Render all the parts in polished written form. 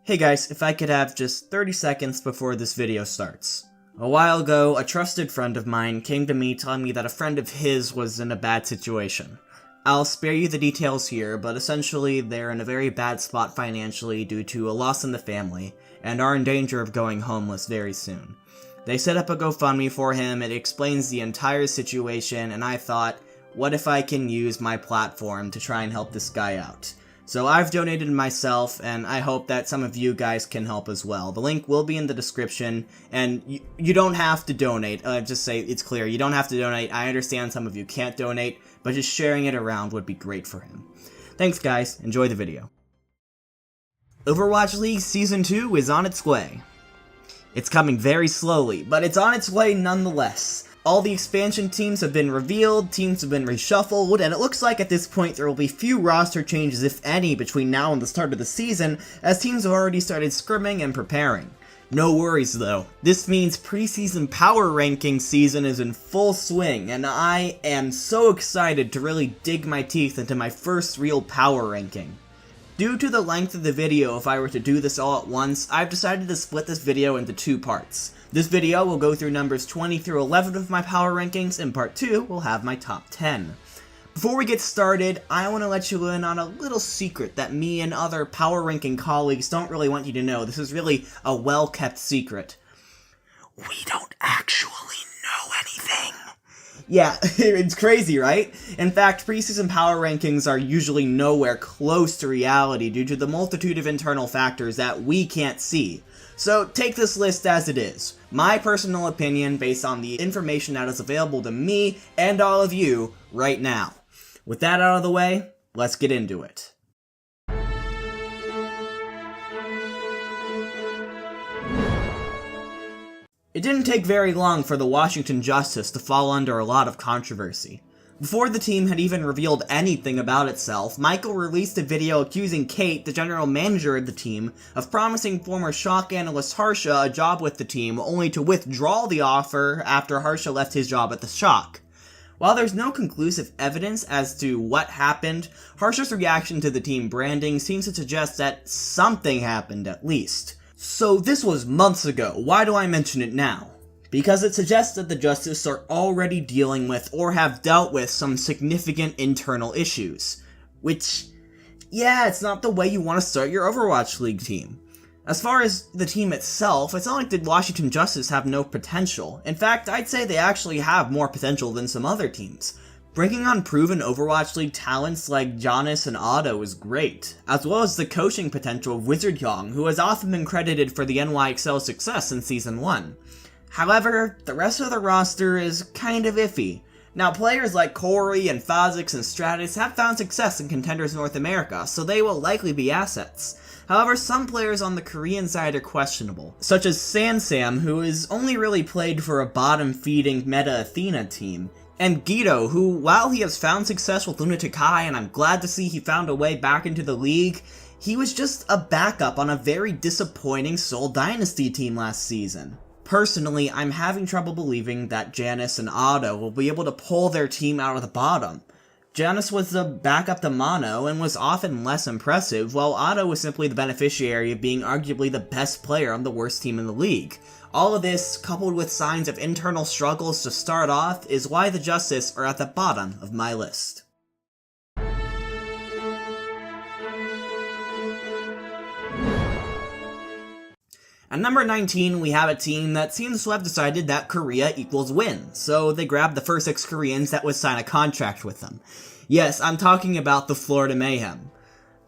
Hey guys, if I could have just 30 seconds before this video starts. A while ago, a trusted friend of mine came to me telling me that a friend of his was in a bad situation. I'll spare you the details here, but essentially they're in a very bad spot financially due to a loss in the family, and are in danger of going homeless very soon. They set up a GoFundMe for him, it explains the entire situation, and I thought, what if I can use my platform to try and help this guy out? So I've donated myself, and I hope that some of you guys can help as well. The link will be in the description, and you don't have to donate. Just say it's clear, you don't have to donate. I understand some of you can't donate, but just sharing it around would be great for him. Thanks guys, enjoy the video. Overwatch League Season 2 is on its way. It's coming very slowly, but it's on its way nonetheless. All the expansion teams have been revealed, teams have been reshuffled, and it looks like at this point there will be few roster changes, if any, between now and the start of the season, as teams have already started scrimming and preparing. No worries though, this means preseason power ranking season is in full swing, and I am so excited to really dig my teeth into my first real power ranking. Due to the length of the video, if I were to do this all at once, I've decided to split this video into two parts. This video will go through numbers 20 through 11 of my power rankings, and part 2 will have my top 10. Before we get started, I want to let you in on a little secret that me and other power ranking colleagues don't really want you to know. This is really a well-kept secret. We don't actually know anything. Yeah, it's crazy, right? In fact, preseason power rankings are usually nowhere close to reality due to the multitude of internal factors that we can't see. So take this list as it is. My personal opinion based on the information that is available to me and all of you right now. With that out of the way, let's get into it. It didn't take very long for the Washington Justice to fall under a lot of controversy. Before the team had even revealed anything about itself, Michael released a video accusing Kate, the general manager of the team, of promising former Shock analyst Harsha a job with the team, only to withdraw the offer after Harsha left his job at the Shock. While there's no conclusive evidence as to what happened, Harsha's reaction to the team branding seems to suggest that something happened at least. So this was months ago, why do I mention it now? Because it suggests that the Justice are already dealing with or have dealt with some significant internal issues. Which, yeah, it's not the way you want to start your Overwatch League team. As far as the team itself, it's not like the Washington Justice have no potential. In fact, I'd say they actually have more potential than some other teams. Bringing on proven Overwatch League talents like Jonas and Otto is great, as well as the coaching potential of Wizard Young, who has often been credited for the NYXL's success in Season 1. However, the rest of the roster is kind of iffy. Now, players like Corey and Phasix and Stratus have found success in Contenders North America, so they will likely be assets. However, some players on the Korean side are questionable, such as Sansam, who is only really played for a bottom-feeding Meta Athena team, and Guido, who, while he has found success with Lunatic High, and I'm glad to see he found a way back into the league, he was just a backup on a very disappointing Seoul Dynasty team last season. Personally, I'm having trouble believing that Janice and Otto will be able to pull their team out of the bottom. Janice was the backup to Mono and was often less impressive, while Otto was simply the beneficiary of being arguably the best player on the worst team in the league. All of this, coupled with signs of internal struggles to start off, is why the Justice are at the bottom of my list. At number 19, we have a team that seems to have decided that Korea equals win, so they grabbed the first 6 Koreans that would sign a contract with them. Yes, I'm talking about the Florida Mayhem.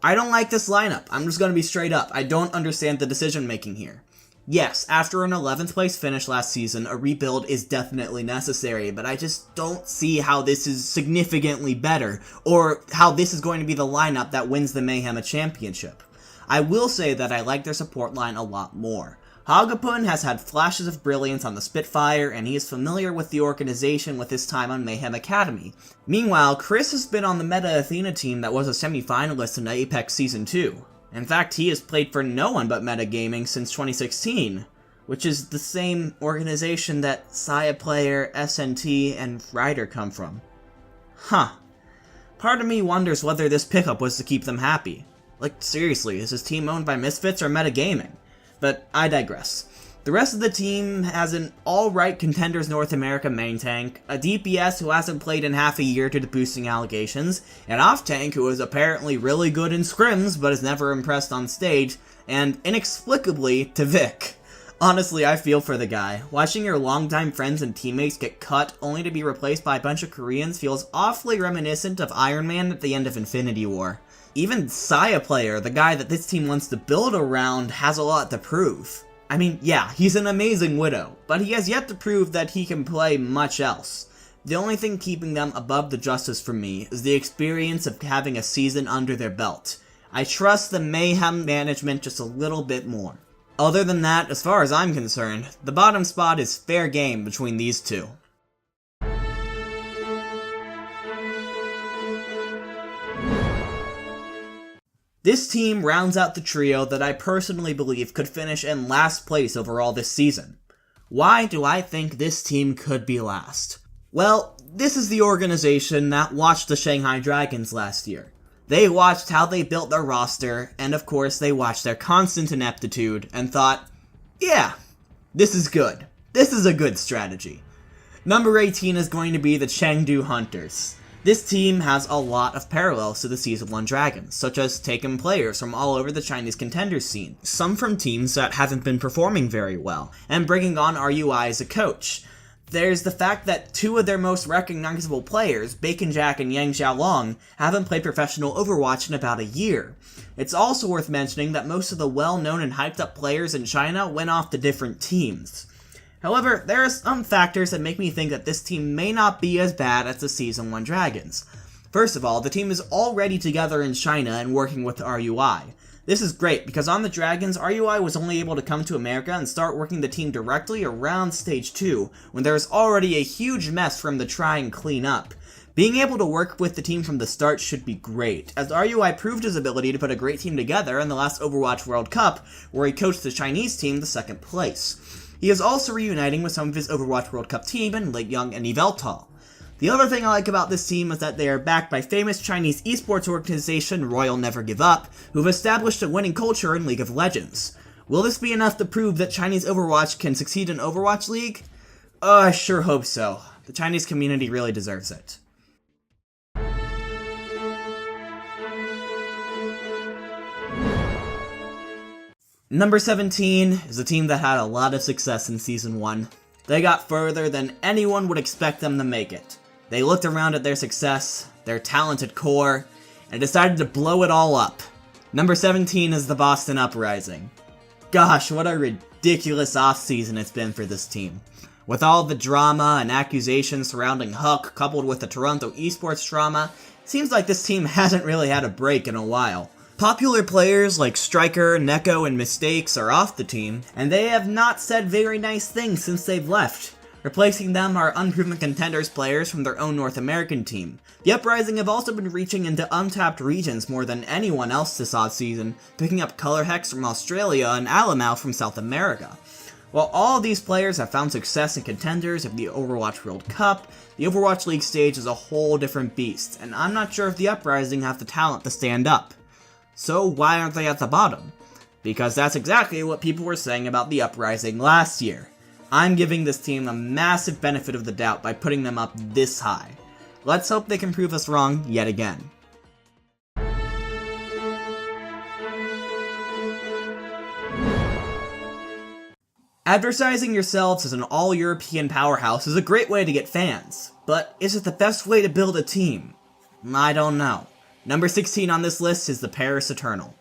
I don't like this lineup, I'm just gonna be straight up, I don't understand the decision making here. Yes, after an 11th place finish last season, a rebuild is definitely necessary, but I just don't see how this is significantly better, or how this is going to be the lineup that wins the Mayhem a championship. I will say that I like their support line a lot more. Hagapun has had flashes of brilliance on the Spitfire, and he is familiar with the organization with his time on Mayhem Academy. Meanwhile, Chris has been on the Meta Athena team that was a semi-finalist in Apex Season 2. In fact, he has played for no one but Meta Gaming since 2016, which is the same organization that Saya Player, SNT, and Ryder come from. Huh. Part of me wonders whether this pickup was to keep them happy. Like, seriously, is his team owned by misfits or metagaming? But I digress. The rest of the team has an alright Contenders North America main tank, a DPS who hasn't played in half a year due to boosting allegations, an off tank who is apparently really good in scrims but is never impressed on stage, and inexplicably, to Vic. Honestly, I feel for the guy. Watching your longtime friends and teammates get cut only to be replaced by a bunch of Koreans feels awfully reminiscent of Iron Man at the end of Infinity War. Even Saya Player, the guy that this team wants to build around, has a lot to prove. I mean, yeah, he's an amazing Widow, but he has yet to prove that he can play much else. The only thing keeping them above the Justice for me is the experience of having a season under their belt. I trust the Mayhem management just a little bit more. Other than that, as far as I'm concerned, the bottom spot is fair game between these two. This team rounds out the trio that I personally believe could finish in last place overall this season. Why do I think this team could be last? Well, this is the organization that watched the Shanghai Dragons last year. They watched how they built their roster, and of course they watched their constant ineptitude, and thought, yeah, this is good. This is a good strategy. Number 18 is going to be the Chengdu Hunters. This team has a lot of parallels to the Season 1 Dragons, such as taking players from all over the Chinese contenders scene, some from teams that haven't been performing very well, and bringing on RUI as a coach. There's the fact that two of their most recognizable players, Bacon Jack and Yang Xiaolong, haven't played professional Overwatch in about a year. It's also worth mentioning that most of the well-known and hyped-up players in China went off to different teams. However, there are some factors that make me think that this team may not be as bad as the Season 1 Dragons. First of all, the team is already together in China and working with RUI. This is great because on the Dragons, RUI was only able to come to America and start working the team directly around Stage 2, when there was already a huge mess for him to try and clean up. Being able to work with the team from the start should be great, as RUI proved his ability to put a great team together in the last Overwatch World Cup, where he coached the Chinese team to second place. He is also reuniting with some of his Overwatch World Cup team in Late Young and Yveltal. The other thing I like about this team is that they are backed by famous Chinese esports organization Royal Never Give Up, who have established a winning culture in League of Legends. Will this be enough to prove that Chinese Overwatch can succeed in Overwatch League? I sure hope so. The Chinese community really deserves it. Number 17 is a team that had a lot of success in Season 1. They got further than anyone would expect them to make it. They looked around at their success, their talented core, and decided to blow it all up. Number 17 is the Boston Uprising. Gosh, what a ridiculous offseason it's been for this team. With all the drama and accusations surrounding Huck coupled with the Toronto esports drama, it seems like this team hasn't really had a break in a while. Popular players like Striker, Neko, and Mistakes are off the team, and they have not said very nice things since they've left. Replacing them are unproven contenders players from their own North American team. The Uprising have also been reaching into untapped regions more than anyone else this offseason, picking up Color Hex from Australia and Alamau from South America. While all of these players have found success in contenders of the Overwatch World Cup, the Overwatch League stage is a whole different beast, and I'm not sure if the Uprising have the talent to stand up. So why aren't they at the bottom? Because that's exactly what people were saying about the Uprising last year. I'm giving this team a massive benefit of the doubt by putting them up this high. Let's hope they can prove us wrong yet again. Advertising yourselves as an all-European powerhouse is a great way to get fans, but is it the best way to build a team? I don't know. Number 16 on this list is the Paris Eternal.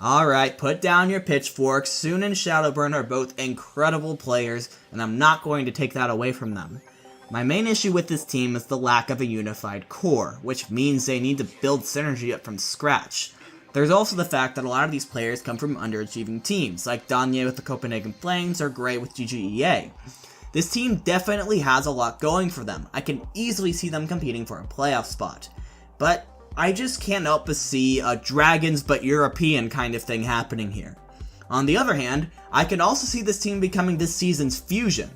Alright, put down your pitchforks. Soon and Shadowburn are both incredible players, and I'm not going to take that away from them. My main issue with this team is the lack of a unified core, which means they need to build synergy up from scratch. There's also the fact that a lot of these players come from underachieving teams, like Danye with the Copenhagen Flames or Gray with GGEA. This team definitely has a lot going for them. I can easily see them competing for a playoff spot. But I just can't help but see a Dragons but European kind of thing happening here. On the other hand, I can also see this team becoming this season's Fusion.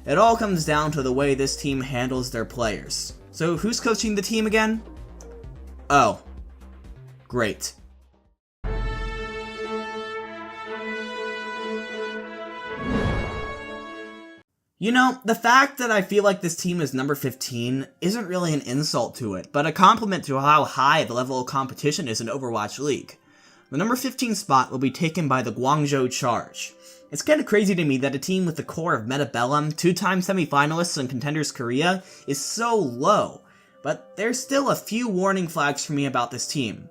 It all comes down to the way this team handles their players. So who's coaching the team again? Oh. Great. You know, the fact that I feel like this team is number 15 isn't really an insult to it, but a compliment to how high the level of competition is in Overwatch League. The number 15 spot will be taken by the Guangzhou Charge. It's kinda crazy to me that a team with the core of Metabellum, 2-time semifinalists and Contenders Korea, is so low, but there's still a few warning flags for me about this team.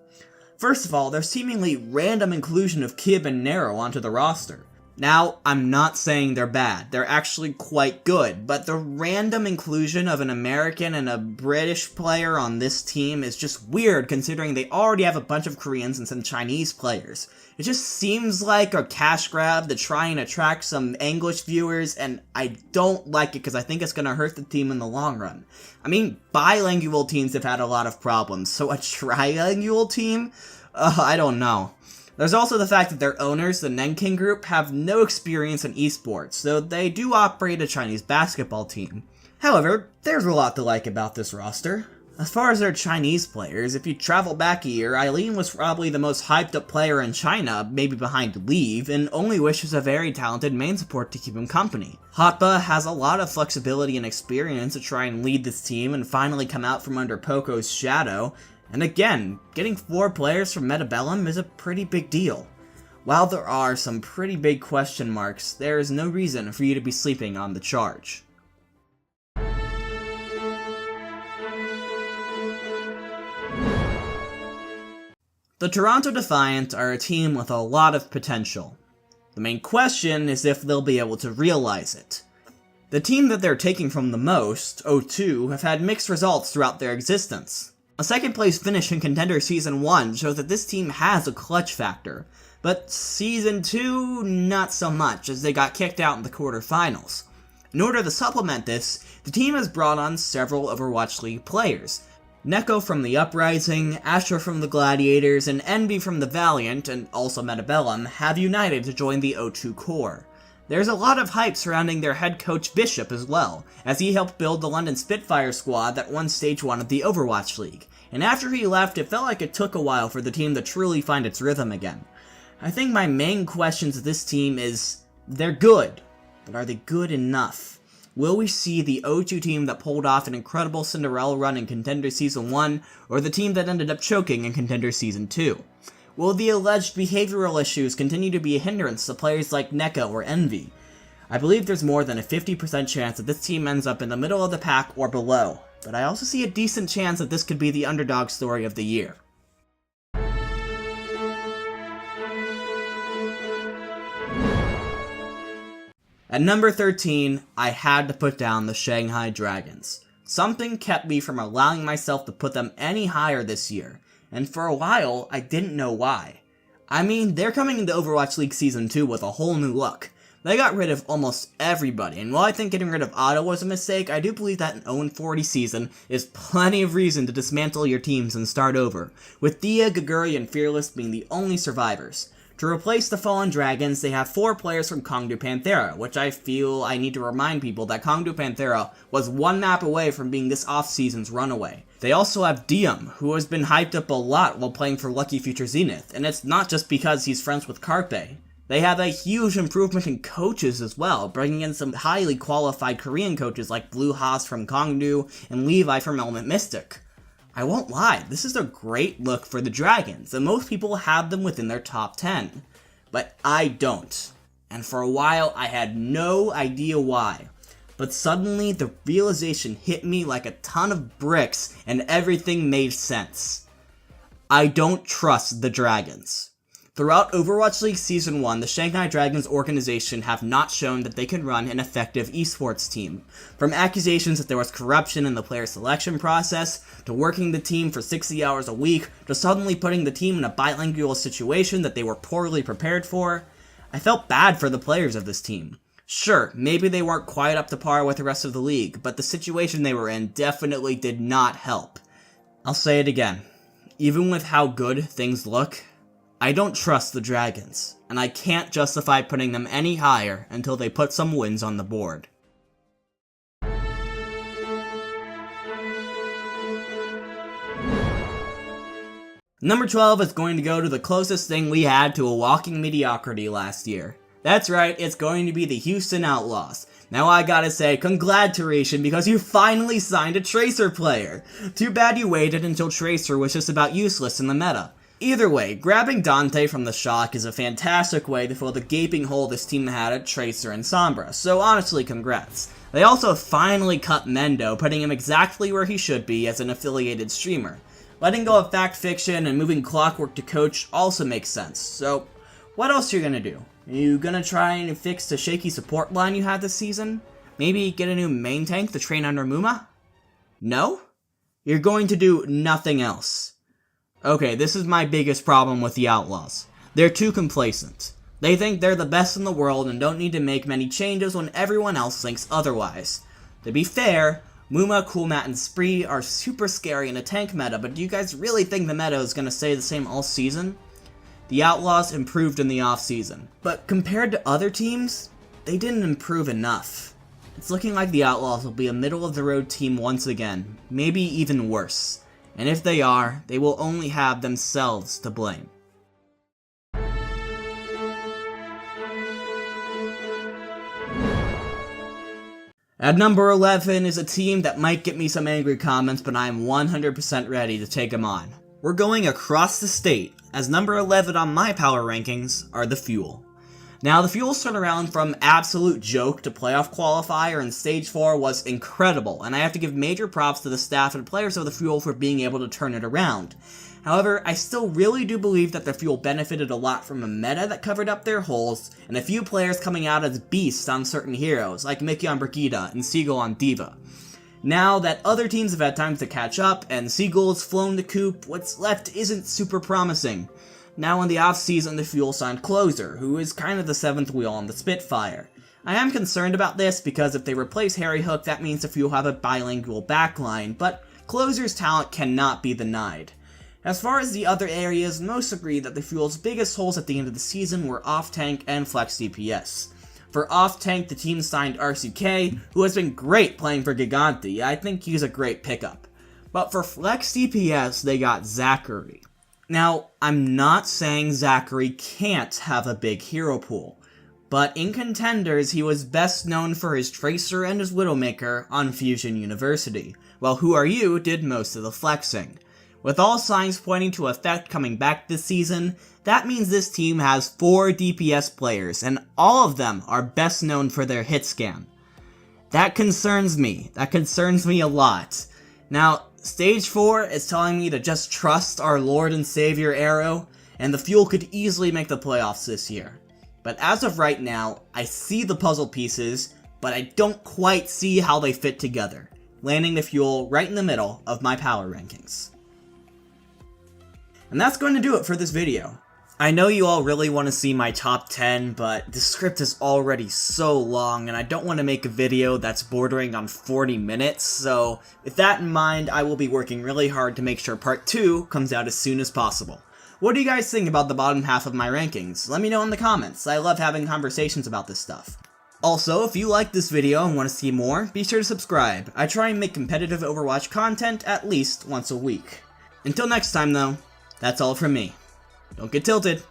First of all, their seemingly random inclusion of Kib and Nero onto the roster. Now, I'm not saying they're bad, they're actually quite good, but the random inclusion of an American and a British player on this team is just weird considering they already have a bunch of Koreans and some Chinese players. It just seems like a cash grab to try and attract some English viewers, and I don't like it because I think it's going to hurt the team in the long run. I mean, bilingual teams have had a lot of problems, so a trilingual team? I don't know. There's also the fact that their owners, the Nanking Group, have no experience in esports, though they do operate a Chinese basketball team. However, there's a lot to like about this roster. As far as their Chinese players, if you travel back a year, Eileen was probably the most hyped up player in China, maybe behind Leave, and Only Wish is a very talented main support to keep him company. Hotba has a lot of flexibility and experience to try and lead this team and finally come out from under Poco's shadow. And again, getting 4 players from Metabellum is a pretty big deal. While there are some pretty big question marks, there is no reason for you to be sleeping on the Charge. The Toronto Defiant are a team with a lot of potential. The main question is if they'll be able to realize it. The team that they're taking from the most, O2, have had mixed results throughout their existence. A second place finish in Contender Season 1 shows that this team has a clutch factor, but Season 2, not so much, as they got kicked out in the quarterfinals. In order to supplement this, the team has brought on several Overwatch League players. Neko from the Uprising, Asher from the Gladiators, and Envy from the Valiant, and also Metabellum, have united to join the O2 core. There's a lot of hype surrounding their head coach Bishop as well, as he helped build the London Spitfire squad that won Stage 1 of the Overwatch League, and after he left it felt like it took a while for the team to truly find its rhythm again. I think my main questions of this team is, they're good, but are they good enough? Will we see the O2 team that pulled off an incredible Cinderella run in Contender Season 1, or the team that ended up choking in Contender Season 2? Will the alleged behavioral issues continue to be a hindrance to players like Neko or Envy? I believe there's more than a 50% chance that this team ends up in the middle of the pack or below, but I also see a decent chance that this could be the underdog story of the year. At number 13, I had to put down the Shanghai Dragons. Something kept me from allowing myself to put them any higher this year, and for a while, I didn't know why. I mean, they're coming into Overwatch League Season 2 with a whole new look. They got rid of almost everybody, and while I think getting rid of Otto was a mistake, I do believe that an 0-40 season is plenty of reason to dismantle your teams and start over, with Dia, Gaguri, and Fearless being the only survivors. To replace the Fallen Dragons, they have 4 players from Chengdu Panthera, which I feel I need to remind people that Chengdu Panthera was 1 map away from being this off-season's runaway. They also have Diem, who has been hyped up a lot while playing for Lucky Future Zenith, and it's not just because he's friends with Carpe. They have a huge improvement in coaches as well, bringing in some highly qualified Korean coaches like Blue Haas from Chengdu and Levi from Element Mystic. I won't lie, this is a great look for the Dragons, and most people have them within their top 10. But I don't. And for a while, I had no idea why. But suddenly, the realization hit me like a ton of bricks, and everything made sense. I don't trust the Dragons. Throughout Overwatch League Season 1, the Shanghai Dragons organization have not shown that they can run an effective esports team. From accusations that there was corruption in the player selection process, to working the team for 60 hours a week, to suddenly putting the team in a bilingual situation that they were poorly prepared for, I felt bad for the players of this team. Sure, maybe they weren't quite up to par with the rest of the league, but the situation they were in definitely did not help. I'll say it again. Even with how good things look, I don't trust the Dragons, and I can't justify putting them any higher until they put some wins on the board. Number 12 is going to go to the closest thing we had to a walking mediocrity last year. That's right, it's going to be the Houston Outlaws. Now I gotta say, congratulations, because you finally signed a Tracer player! Too bad you waited until Tracer was just about useless in the meta. Either way, grabbing Dante from the Shock is a fantastic way to fill the gaping hole this team had at Tracer and Sombra, so honestly congrats. They also finally cut Mendo, putting him exactly where he should be as an affiliated streamer. Letting go of Fact Fiction and moving Clockwork to Coach also makes sense, so what else are you gonna do? Are you gonna try and fix the shaky support line you had this season? Maybe get a new main tank to train under Muma? No? You're going to do nothing else. Okay, this is my biggest problem with the Outlaws. They're too complacent. They think they're the best in the world and don't need to make many changes when everyone else thinks otherwise. To be fair, Muma, Coolmat, and Spree are super scary in a tank meta, but do you guys really think the meta is going to stay the same all season? The Outlaws improved in the off-season, but compared to other teams, they didn't improve enough. It's looking like the Outlaws will be a middle-of-the-road team once again, maybe even worse. And if they are, they will only have themselves to blame. At number 11 is a team that might get me some angry comments, but I am 100% ready to take them on. We're going across the state, as number 11 on my power rankings are the Fuel. Now, the Fuel's turnaround from absolute joke to playoff qualifier in Stage 4 was incredible, and I have to give major props to the staff and players of the Fuel for being able to turn it around. However, I still really do believe that the Fuel benefited a lot from a meta that covered up their holes, and a few players coming out as beasts on certain heroes, like Mickey on Brigida and Seagull on Diva. Now that other teams have had time to catch up, and Seagull has flown the coop, what's left isn't super promising. Now in the off-season, the Fuel signed Closer, who is kind of the 7th wheel on the Spitfire. I am concerned about this because if they replace Harry Hook, that means the Fuel have a bilingual backline, but Closer's talent cannot be denied. As far as the other areas, most agree that the Fuel's biggest holes at the end of the season were off-tank and flex DPS. For off-tank, the team signed RCK, who has been great playing for Gigante. I think he's a great pickup. But for flex DPS, they got Zachary. Now, I'm not saying Zachary can't have a big hero pool, but in Contenders he was best known for his Tracer and his Widowmaker on Fusion University, while Who Are You did most of the flexing. With all signs pointing to Effect coming back this season, that means this team has 4 DPS players, and all of them are best known for their hit scan. That concerns me a lot. Now, Stage 4 is telling me to just trust our Lord and Savior Arrow, and the Fuel could easily make the playoffs this year. But as of right now, I see the puzzle pieces, but I don't quite see how they fit together, landing the Fuel right in the middle of my power rankings. And that's going to do it for this video. I know you all really want to see my top 10, but the script is already so long, and I don't want to make a video that's bordering on 40 minutes, so with that in mind, I will be working really hard to make sure part 2 comes out as soon as possible. What do you guys think about the bottom half of my rankings? Let me know in the comments. I love having conversations about this stuff. Also, if you like this video and want to see more, be sure to subscribe. I try and make competitive Overwatch content at least once a week. Until next time though, that's all from me. Don't get tilted.